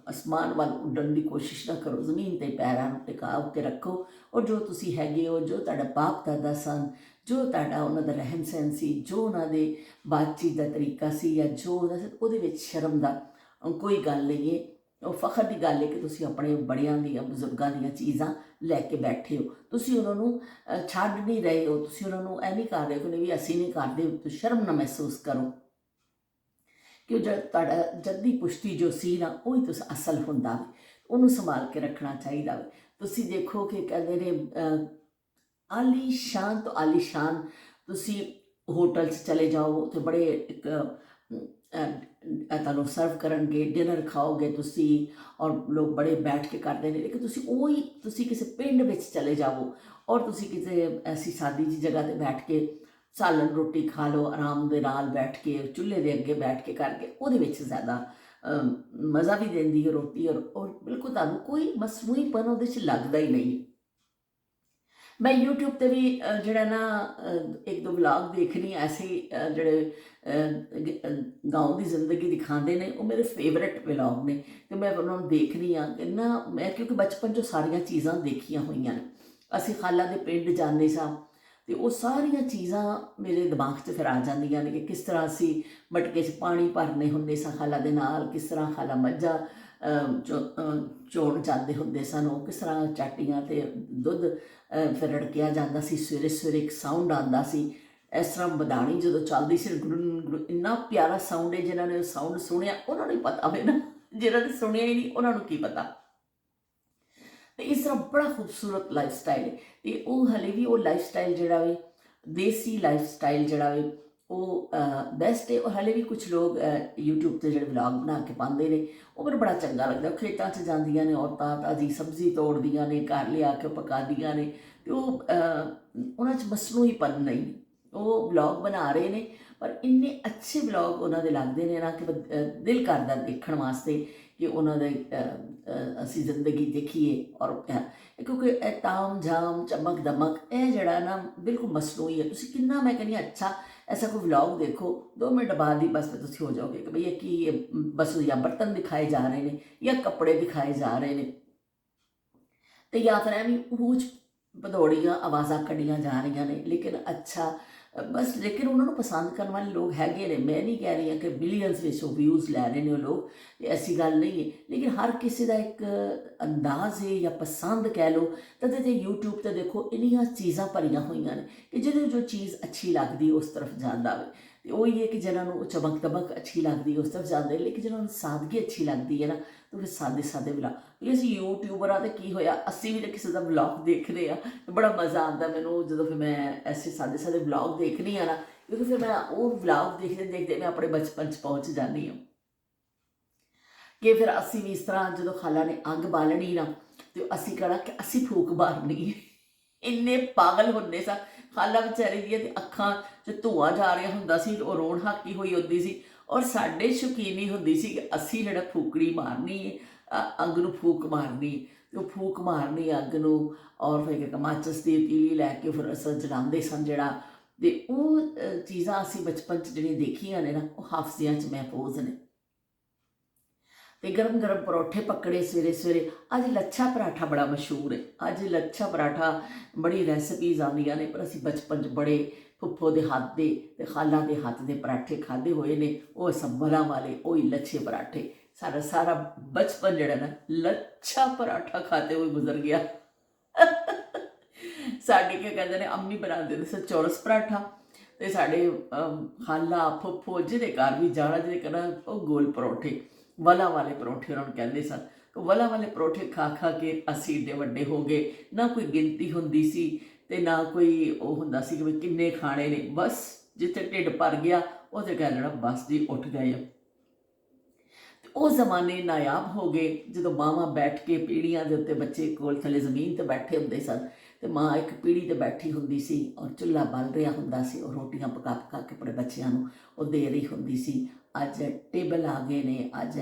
[SPEAKER 1] ਅਸਮਾਨ ਵੱਲ ਉੱਡਣ ਦੀ ਕੋਸ਼ਿਸ਼ ਨਾ ਕਰੋ, ਜ਼ਮੀਨ 'ਤੇ ਪੈਰਾਂ ਨੂੰ ਟਿਕਾ ਉੱਤੇ ਰੱਖੋ, ਔਰ ਜੋ ਤੁਸੀਂ ਹੈਗੇ ਹੋ, ਜੋ ਤੁਹਾਡਾ ਬਾਪ ਦਾਦਾ ਸਨ, ਜੋ ਤੁਹਾਡਾ ਉਹਨਾਂ ਦਾ ਰਹਿਣ ਸਹਿਣ ਸੀ, ਜੋ ਉਹਨਾਂ ਦੇ ਬਾਤਚੀਤ ਦਾ ਤਰੀਕਾ ਸੀ, ਜਾਂ ਜੋ ਉਹਦੇ ਵਿੱਚ ਸ਼ਰਮ ਦਾ ਕੋਈ ਗੱਲ ਨਹੀਂ ਹੈ। ਉਹ ਫਖਰ ਦੀ ਗੱਲ ਹੈ ਕਿ ਤੁਸੀਂ ਆਪਣੇ ਬੜਿਆਂ ਦੀਆਂ, ਬਜ਼ੁਰਗਾਂ ਦੀਆਂ ਚੀਜ਼ਾਂ ਲੈ ਕੇ ਬੈਠੇ ਹੋ, ਤੁਸੀਂ ਉਹਨਾਂ ਨੂੰ ਛੱਡ ਨਹੀਂ ਰਹੇ ਹੋ, ਤੁਸੀਂ ਉਹਨਾਂ ਨੂੰ ਇਹ ਨਹੀਂ ਕਰ ਰਹੇ ਕਿ ਨਹੀਂ ਵੀ ਅਸੀਂ ਨਹੀਂ ਕਰਦੇ, ਤੁਸੀਂ ਸ਼ਰਮ ਨਾ ਮਹਿਸੂਸ ਕਰੋ ਕਿ ਜਦ ਤੁਹਾਡਾ ਜੱਦੀ ਪੁਸ਼ਤੀ ਜੋ ਸੀ ਨਾ, ਉਹੀ ਤੁਸੀਂ ਅਸਲ ਹੁੰਦਾ ਵੇ, ਉਹਨੂੰ ਸੰਭਾਲ ਕੇ ਰੱਖਣਾ ਚਾਹੀਦਾ ਵੇ। ਤੁਸੀਂ ਦੇਖੋ ਕਿ ਕਹਿੰਦੇ ਨੇ ਆਲੀਸ਼ਾਨ ਤੋਂ ਆਲੀਸ਼ਾਨ ਤੁਸੀਂ ਹੋਟਲ 'ਚ ਚਲੇ ਜਾਓ, ਉੱਥੇ ਬੜੇ ਇੱਕ ਤੁਹਾਨੂੰ ਸਰਵ ਕਰਨਗੇ, ਡਿਨਰ ਖਾਓਗੇ ਤੁਸੀਂ, ਔਰ ਲੋਕ ਬੜੇ ਬੈਠ ਕੇ ਕਰਦੇ ਨੇ। ਲੇਕਿਨ ਤੁਸੀਂ ਕਿਸੇ ਪਿੰਡ ਵਿੱਚ ਚਲੇ ਜਾਵੋ, ਔਰ ਤੁਸੀਂ ਕਿਸੇ ਐਸੀ ਸਾਦੀ ਜਿਹੀ ਜਗ੍ਹਾ 'ਤੇ ਬੈਠ ਕੇ ਸਾਲਨ ਰੋਟੀ ਖਾ ਲਓ, ਆਰਾਮ ਦੇ ਨਾਲ ਬੈਠ ਕੇ ਚੁੱਲ੍ਹੇ ਦੇ ਅੱਗੇ ਬੈਠ ਕੇ ਕਰਕੇ, ਉਹਦੇ ਵਿੱਚ ਜ਼ਿਆਦਾ ਮਜ਼ਾ ਵੀ ਦਿੰਦੀ ਹੈ ਰੋਟੀ, ਔਰ ਬਿਲਕੁਲ ਤੁਹਾਨੂੰ ਕੋਈ ਮਸਨੂਈਪਨ ਉਹਦੇ 'ਚ ਲੱਗਦਾ ਹੀ ਨਹੀਂ। मैं यूट्यूब पे भी जड़ा ना एक दो व्लॉग देखनी ऐसे जड़े गाँव की जिंदगी दिखाते हैं, वो मेरे फेवरेट व्लॉग ने, तो मैं उन्होंने देखनी हाँ कि ना मैं, क्योंकि बचपन जो सारिया चीज़ां देखिया हुई ने, असी खाला के पिंड जाते सां, तो वो सारिया चीज़ां मेरे दिमाग 'च फिर आ जांदियां ने कि किस तरह असी मटके 'च पानी भरने हुंदे सां खाला दे नाल, किस तरह खाला मज्झां चोण जाते होंदे सन, किस तरह चाटियां ते दुध फिर रड़किया जाता सी, सवेरे सवेरे एक साउंड आंदा सी, इस तरह बदानी जो चलती सी, गुड़न इन्ना प्यारा साउंड है, जिन्होंने साउंड सुनिया उन्होंने पता वे ना, जिन्होंने सुनिया ही नहीं उन्होंने की पता। तो इस तरह बड़ा खूबसूरत लाइफ स्टाइल है, तो वो हले भी वो लाइफ स्टाइल जोड़ा वे देसी लाइफ स्टाइल जोड़ा वे वो बेस्ट है। और हले भी कुछ लोग यूट्यूब से जो व्लॉग बना के पाते हैं, वो मेरे बड़ा चंगा लगता है। खेतों से जांदियां ने औरतां ताजी सब्जी तोड़दियां ने, घर लिया के पकादियां ने, तो उन्हां च मसनूईपन नहीं, वो व्लॉग बना रहे हैं, पर इन्ने अच्छे व्लॉग उन्होंने लगते हैं ना कि दिल करदा देखण वास्ते कि उन्होंने असी जिंदगी देखिए। और क्योंकि ताम झाम चमक दमक यह जड़ा ना बिल्कुल मसनूई है। तुसीं किन्ना मैं कहनी अच्छा ऐसा कोई व्लॉग देखो, 2 मिनट बाद ही बस तुसीं हो जाओगे कि भई कि बस या बर्तन दिखाए जा रहे हैं या कपड़े दिखाए जा रहे हैं, तो या फिर एवं ऊच भदौड़ियाँ आवाज़ां कढ़ियाँ जा रही ने। लेकिन अच्छा बस, लेकिन उन्होंने पसंद करने वाले लोग हैगे ने, मैं नहीं कह रही हाँ कि बिलियंस में व्यूज़ लै रहे हैं लोग, ऐसी गल नहीं है। लेकिन हर किसी का एक अंदाज है या पसंद कह लो, तो यूट्यूब पर देखो इन्नियां चीज़ां भरियां हुई ने कि जिन्हें जो चीज़ अच्छी लगती उस तरफ जाता है। ਤੇ ਉਹ ਹੀ ਹੈ ਕਿ ਜਿਹਨਾਂ ਨੂੰ ਚਮਕ ਦਮਕ ਅੱਛੀ ਲੱਗਦੀ ਉਸ ਤਰਫ ਜਾਂਦੇ, ਲੇਕਿਨ ਜਿਹਨਾਂ ਨੂੰ ਸਾਦਗੀ ਅੱਛੀ ਲੱਗਦੀ ਹੈ ਨਾ, ਤਾਂ ਫਿਰ ਸਾਦੇ ਸਾਦੇ ਵਲੌਗ। ਕਿਉਂਕਿ ਅਸੀਂ ਯੂਟਿਊਬਰ ਹਾਂ, ਤਾਂ ਕੀ ਹੋਇਆ, ਅਸੀਂ ਵੀ ਤਾਂ ਕਿਸੇ ਦਾ ਵਲੌਗ ਦੇਖਦੇ ਹਾਂ, ਬੜਾ ਮਜ਼ਾ ਆਉਂਦਾ ਮੈਨੂੰ ਜਦੋਂ ਫਿਰ ਮੈਂ ਐਸੇ ਸਾਦੇ ਸਾਦੇ ਵਲੌਗ ਦੇਖਣੀ ਆ ਨਾ, ਕਿਉਂਕਿ ਫਿਰ ਮੈਂ ਉਹ ਵਲੌਗ ਦੇਖਦੇ ਦੇਖਦੇ ਮੈਂ ਆਪਣੇ ਬਚਪਨ 'ਚ ਪਹੁੰਚ ਜਾਂਦੀ ਹਾਂ। ਕਿ ਫਿਰ ਅਸੀਂ ਵੀ ਇਸ ਤਰ੍ਹਾਂ ਜਦੋਂ ਖਾਲਾ ਨੇ ਅੱਗ ਬਾਲਣੀ ਨਾ, ਤੇ ਅਸੀਂ ਕਹਿਣਾ ਕਿ ਅਸੀਂ ਫੂਕ ਮਾਰਨੀ। ਇੰਨੇ ਪਾਗਲ ਹੁੰਦੇ ਸਾਂ। ਖਾਲਾ ਵਿਚਾਰੀ ਦੀਆਂ ਤੇ ਅੱਖਾਂ 'ਚ ਧੂੰਆਂ ਜਾ ਰਿਹਾ ਹੁੰਦਾ ਸੀ, ਉਹ ਰੋਣ ਹਾਕੀ ਹੋਈ ਹੁੰਦੀ ਸੀ, ਔਰ ਸਾਡੇ ਸ਼ੌਕੀਨੀ ਹੁੰਦੀ ਸੀ ਕਿ ਅਸੀਂ ਜਿਹੜਾ ਫੂਕੜੀ ਮਾਰਨੀ ਹੈ, ਅੱਗ ਨੂੰ ਫੂਕ ਮਾਰਨੀ, ਤੇ ਉਹ ਫੂਕ ਮਾਰਨੀ ਅੱਗ ਨੂੰ, ਔਰ ਫਿਰ ਮਾਚਿਸ ਦੀ ਤੀਲੀ ਲੈ ਕੇ ਫਿਰ ਅਸੀਂ ਜਲਾਉਂਦੇ ਸਨ ਜਿਹੜਾ। ਤੇ ਉਹ ਚੀਜ਼ਾਂ ਅਸੀਂ ਬਚਪਨ 'ਚ ਜਿਹੜੀਆਂ ਦੇਖੀਆਂ ਨੇ ਨਾ, ਉਹ ਹਾਫਜ਼ਿਆਂ 'ਚ ਮਹਿਫੂਜ਼ ਨੇ। ਤੇ ਗਰਮ ਗਰਮ ਪਰੌਠੇ ਪਕੜੇ ਸਵੇਰੇ ਸਵੇਰੇ। ਅੱਜ ਲੱਛਾ ਪਰਾਠਾ ਬੜਾ ਮਸ਼ਹੂਰ ਹੈ, ਅੱਜ ਲੱਛਾ ਪਰਾਠਾ ਬੜੀ ਰੈਸਪੀਜ਼ ਆਉਂਦੀਆਂ ਨੇ, ਪਰ ਅਸੀਂ ਬਚਪਨ 'ਚ ਬੜੇ ਫੁੱਫੋ ਦੇ ਹੱਥ ਦੇ ਤੇ ਖਾਲਾ ਦੇ ਹੱਥ ਦੇ ਪਰਾਠੇ ਖਾਧੇ ਹੋਏ ਨੇ। ਉਹ ਸੰਬਲਾਂ ਵਾਲੇ, ਉਹ ਹੀ ਲੱਛੇ ਪਰਾਠੇ। ਸਾਡਾ ਸਾਰਾ ਬਚਪਨ ਜਿਹੜਾ ਨਾ ਲੱਛਾ ਪਰਾਠਾ ਖਾਤੇ ਹੋਏ ਗੁਜ਼ਰ ਗਿਆ। ਸਾਡੇ ਕੀ ਕਹਿੰਦੇ ਨੇ, ਅੰਮੀ ਬਣਾਉਂਦੇ ਨੇ ਸਰ ਚੌਰਸ ਪਰਾਠਾ, ਤੇ ਸਾਡੇ ਖਾਲਾ ਫੁੱਫੋ ਜਿਹਦੇ ਘਰ ਵੀ ਜਾਣਾ, ਜਿਹਦੇ ਘਰ ਉਹ ਗੋਲ ਪਰੌਠੇ, ਵਲਾ ਵਾਲੇ ਪਰੌਂਠੇ ਉਹਨਾਂ ਨੂੰ ਕਹਿੰਦੇ ਸਨ। ਵਲਾ ਵਾਲੇ ਪਰੌਂਠੇ ਖਾ ਖਾ ਕੇ ਅਸੀਂ ਏਡੇ ਵੱਡੇ ਹੋ ਗਏ। ਨਾ ਕੋਈ ਗਿਣਤੀ ਹੁੰਦੀ ਸੀ ਤੇ ਨਾ ਕੋਈ ਉਹ ਹੁੰਦਾ ਸੀ ਕਿ ਵੀ ਕਿੰਨੇ ਖਾਣੇ ਨੇ, ਬਸ ਜਿੱਥੇ ਢਿੱਡ ਭਰ ਗਿਆ ਉਹ ਤੇ ਕਹਿ ਲੈਣਾ ਬਸ ਜੀ ਉੱਠ ਗਏ ਆ। ਉਹ ਜ਼ਮਾਨੇ ਨਾਯਾਬ ਹੋ ਗਏ ਜਦੋਂ ਮਾਵਾਂ ਬੈਠ ਕੇ ਪੀੜ੍ਹੀਆਂ ਦੇ ਉੱਤੇ, ਬੱਚੇ ਕੋਲ ਥੱਲੇ ਜ਼ਮੀਨ 'ਤੇ ਬੈਠੇ ਹੁੰਦੇ ਸਨ, ਤੇ ਮਾਂ ਇੱਕ ਪੀੜ੍ਹੀ 'ਤੇ ਬੈਠੀ ਹੁੰਦੀ ਸੀ ਔਰ ਚੁੱਲ੍ਹਾ ਬਲ ਰਿਹਾ ਹੁੰਦਾ ਸੀ, ਉਹ ਰੋਟੀਆਂ ਪਕਾ ਪਕਾ ਕੇ ਆਪਣੇ ਬੱਚਿਆਂ ਨੂੰ ਉਹ ਦੇ ਰਹੀ ਹੁੰਦੀ ਸੀ। ਅੱਜ ਟੇਬਲ ਆ ਗਏ ਨੇ, ਅੱਜ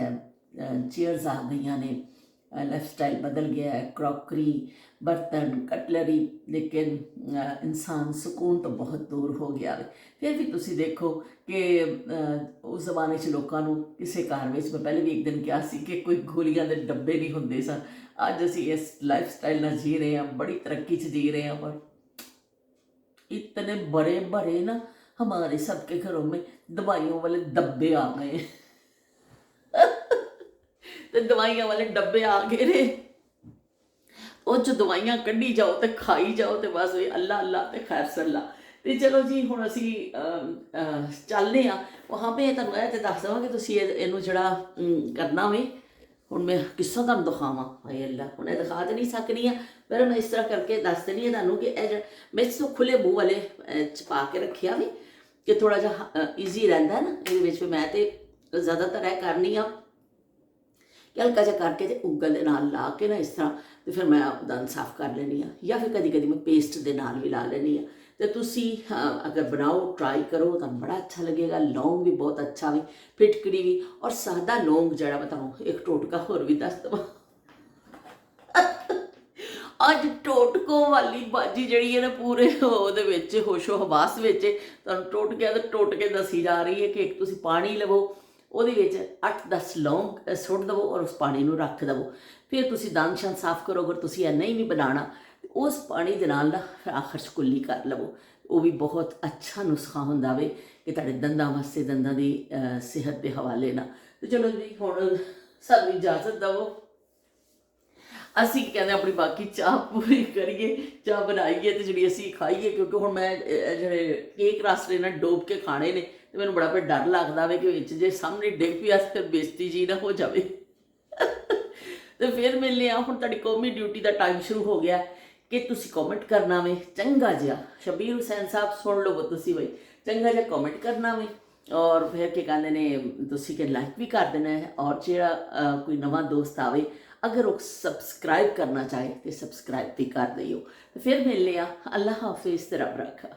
[SPEAKER 1] ਚੇਅਰਸ ਆ ਗਈਆਂ ਨੇ, ਲਾਈਫ ਸਟਾਈਲ ਬਦਲ ਗਿਆ ਹੈ, ਕਰੋਕਰੀ, ਬਰਤਨ, ਕਟਲਰੀ, ਲੇਕਿਨ ਇਨਸਾਨ ਸਕੂਨ ਤੋਂ ਬਹੁਤ ਦੂਰ ਹੋ ਗਿਆ ਹੈ। ਫਿਰ ਵੀ ਤੁਸੀਂ ਦੇਖੋ ਕਿ ਉਸ ਜ਼ਮਾਨੇ 'ਚ ਲੋਕਾਂ ਨੂੰ ਕਿਸੇ ਘਰ ਵਿੱਚ, ਮੈਂ ਪਹਿਲੇ ਵੀ ਇੱਕ ਦਿਨ ਕਿਹਾ ਸੀ ਕਿ ਕੋਈ ਗੋਲੀਆਂ ਦੇ ਡੱਬੇ ਨਹੀਂ ਹੁੰਦੇ ਸਨ। ਅੱਜ ਅਸੀਂ ਇਸ ਲਾਈਫ ਸਟਾइल ਨਾਲ जी रहे हैं, बड़ी तरक्की से जी रहे हैं, पर इतने बड़े बड़े ना हमारे सबके घरों में दवाइयों वाले डब्बे आ गए। तो दवाइयां वाले डब्बे आ गए ने, ਉਹ 'ਚ ਦਵਾਈਆਂ ਕੱਢੀ ਜਾਓ ਤੇ ਖਾਈ ਜਾਓ, ਤੇ ਬਸ ਵੀ ਅੱਲਾ ਅੱਲਾ ਤੇ ਖੈਰ ਸੱਲਾ। ਤੇ ਚਲੋ ਜੀ, ਹੁਣ ਅਸੀਂ ਚੱਲਦੇ ਹਾਂ ਵਹਾਂ ਪੇ। ਤੁਹਾਨੂੰ ਇਹ ਤੇ ਦੱਸ ਦੇਵਾਂ ਕਿ ਤੁਸੀਂ ਇਹਨੂੰ ਜਿਹੜਾ ਕਰਨਾ ਵੇ, ਹੁਣ ਮੈਂ ਕਿੱਸਾ ਤੁਹਾਨੂੰ ਦਿਖਾਵਾਂ, ਹਾਏ ਅੱਲਾ, ਹੁਣ ਇਹ ਦਿਖਾ ਤਾਂ ਨਹੀਂ ਸਕਦੀ ਹਾਂ, ਪਰ ਮੈਂ ਇਸ ਤਰ੍ਹਾਂ ਕਰਕੇ ਦੱਸ ਦਿੰਦੀ ਹਾਂ ਤੁਹਾਨੂੰ ਕਿ ਇਹ ਜਿਹੜਾ ਮੈਂ ਇਸ ਨੂੰ ਖੁੱਲ੍ਹੇ ਮੂੰਹ ਵਾਲੇ 'ਚ ਪਾ ਕੇ ਰੱਖਿਆ ਵੀ, ਕਿ ਥੋੜ੍ਹਾ ਜਿਹਾ ਈਜ਼ੀ ਰਹਿੰਦਾ ਨਾ ਇਹਦੇ ਵਿੱਚ। ਮੈਂ ਤਾਂ ਜ਼ਿਆਦਾਤਰ ਇਹ ਕਰਨੀ ਆ ਕਿ ਹਲਕਾ ਜਿਹਾ ਕਰਕੇ ਤੇ ਉਂਗਲ ਦੇ ਨਾਲ ਲਾ ਕੇ ਨਾ ਇਸ ਤਰ੍ਹਾਂ, ਤੇ ਫਿਰ ਮੈਂ ਦੰਦ ਸਾਫ਼ ਕਰ ਲੈਂਦੀ ਹਾਂ, ਜਾਂ ਫਿਰ ਕਦੀ ਕਦੀ ਮੈਂ ਪੇਸਟ ਦੇ ਨਾਲ ਵੀ ਲਾ ਲੈਂਦੀ ਹਾਂ। ਤੇ ਤੁਸੀਂ ਅਗਰ ਬਣਾਓ, ਟਰਾਈ ਕਰੋ, ਤੁਹਾਨੂੰ ਬੜਾ ਅੱਛਾ ਲੱਗੇਗਾ। ਲੌਂਗ ਵੀ ਬਹੁਤ ਅੱਛਾ ਵੀ, ਫਿਟਕੜੀ ਵੀ, ਔਰ ਸਾਦਾ ਲੌਂਗ ਜਿਹੜਾ ਮੈਂ ਤੁਹਾਨੂੰ ਇੱਕ ਟੋਟਕਾ ਹੋਰ ਵੀ ਦੱਸ ਦੇਵਾਂ। ਅੱਜ ਟੋਟਕੋ ਵਾਲੀ ਬਾਜੀ ਜਿਹੜੀ ਹੈ ਨਾ, ਪੂਰੇ ਉਹਦੇ ਵਿੱਚ ਹੋਸ਼ੋ ਹਵਾਸ ਵਿੱਚ ਤੁਹਾਨੂੰ ਟੋਟਕੇ ਦੱਸੀ ਜਾ ਰਹੀ ਹੈ ਕਿ ਇੱਕ ਤੁਸੀਂ ਪਾਣੀ ਲਵੋ, ਉਹਦੇ ਵਿੱਚ 8-10 ਲੌਂਗ ਸੁੱਟ ਦੇਵੋ ਔਰ ਉਸ ਪਾਣੀ ਨੂੰ ਰੱਖ ਦੇਵੋ। ਫਿਰ ਤੁਸੀਂ ਦੰਦ ਸ਼ੰਦ ਸਾਫ਼ ਕਰੋ। ਅਗਰ ਤੁਸੀਂ ਇਹ ਨਹੀਂ ਵੀ ਬਣਾਉਣਾ, ਉਸ ਪਾਣੀ ਦੇ ਨਾਲ ਨਾ ਫਿਰ ਆਖਰ 'ਚ ਕੁੱਲੀ ਕਰ ਲਵੋ। ਉਹ ਵੀ ਬਹੁਤ ਅੱਛਾ ਨੁਸਖਾ ਹੁੰਦਾ ਵੇ ਕਿ ਤੁਹਾਡੇ ਦੰਦਾਂ ਵਾਸਤੇ, ਦੰਦਾਂ ਦੀ ਸਿਹਤ ਦੇ ਹਵਾਲੇ ਨਾਲ। ਤੇ ਚਲੋ ਜੀ, ਹੁਣ ਸਾਨੂੰ ਇਜਾਜ਼ਤ ਦੇਵੋ, ਅਸੀਂ ਕਹਿੰਦੇ ਆਪਣੀ ਬਾਕੀ ਚਾਹ ਪੂਰੀ ਕਰੀਏ, ਚਾਹ ਬਣਾਈਏ ਤੇ ਜਿਹੜੀ ਅਸੀਂ ਖਾਈਏ। ਕਿਉਂਕਿ ਹੁਣ ਮੈਂ ਜਿਹੜੇ ਕੇਕ ਰਸਤੇ ਨਾਲ ਡੋਬ ਕੇ ਖਾਣੇ ਨੇ, ਤੇ ਮੈਨੂੰ ਬੜਾ ਫਿਰ ਡਰ ਲੱਗਦਾ ਵੇ ਕਿ ਵਿੱਚ ਜੇ ਸਾਹਮਣੇ ਡਿੱਗ ਪਿਆ ਫਿਰ ਬੇਇੱਜ਼ਤੀ ਜੀ ਨਾ ਹੋ ਜਾਵੇ। ਤੇ ਫਿਰ ਮਿਲਦੇ ਹਾਂ। ਹੁਣ ਤੁਹਾਡੀ ਕੌਮੀ ਡਿਊਟੀ ਦਾ ਟਾਈਮ ਸ਼ੁਰੂ ਹੋ ਗਿਆ ਕਿ ਤੁਸੀਂ ਕੌਮੈਂਟ ਕਰਨਾ ਵੇ ਚੰਗਾ ਜਿਹਾ। ਸ਼ਬੀਰ ਹੁਸੈਨ ਸਾਹਿਬ ਸੁਣ ਲਵੋ ਤੁਸੀਂ ਬਈ, ਚੰਗਾ ਜਿਹਾ ਕੌਮੈਂਟ ਕਰਨਾ ਵੇ, ਔਰ ਫਿਰ ਕੀ ਕਹਿੰਦੇ ਨੇ, ਤੁਸੀਂ ਕਿ ਲਾਈਕ ਵੀ ਕਰ ਦੇਣਾ ਹੈ। ਔਰ ਜਿਹੜਾ ਕੋਈ ਨਵਾਂ ਦੋਸਤ ਆਵੇ, अगर वो सब्सक्राइब करना चाहे तो सब्सक्राइब भी कर दियो। तो फिर मिल लिया, अल्लाह हाफिज, रब रखा।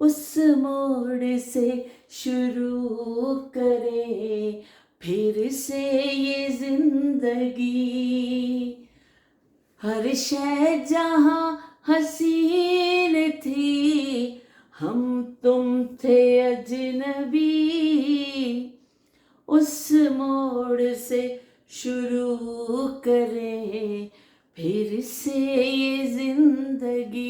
[SPEAKER 1] उस मोड़ से शुरू करे फिर से ये जिंदगी, हर शय जहाँ हसीन थी, हम तुम थे अजनबी। उस मोड़ से शुरू करें फिर से ये जिंदगी।